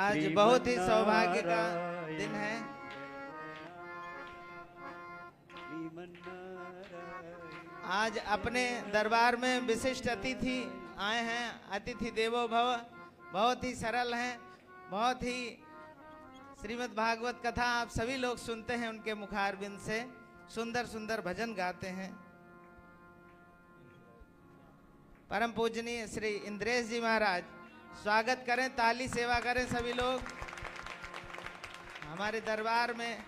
आज बहुत ही सौभाग्य का दिन है। आज अपने दरबार में विशिष्ट अतिथि आए हैं। अतिथि देवो भव। बहुत ही सरल हैं, बहुत ही श्रीमद् भागवत कथा आप सभी लोग सुनते हैं, उनके मुखारबिंद से सुंदर सुंदर भजन गाते हैं। परम पूजनीय श्री इंद्रेश जी महाराज, स्वागत करें, ताली सेवा करें सभी लोग हमारे दरबार में।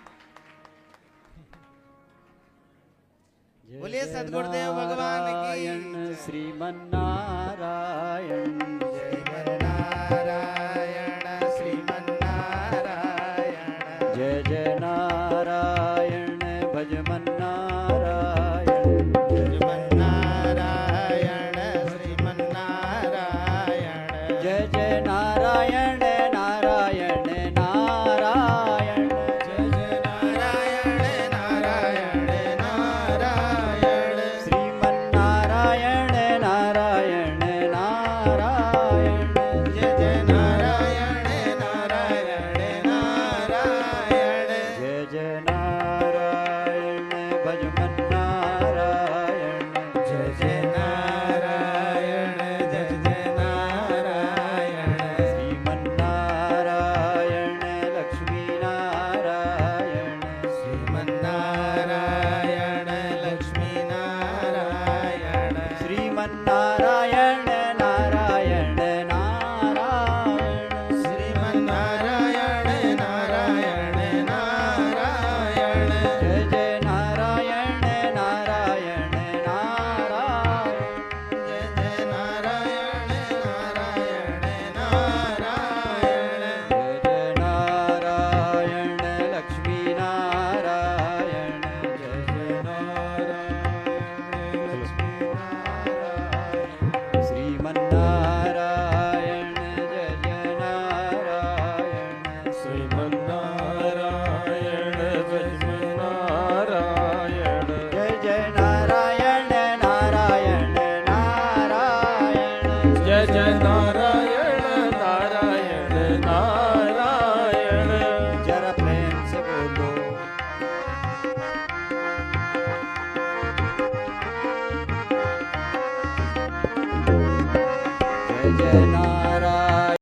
बोलिए सद्गुरुदेव भगवान की। श्रीमन्नारायण।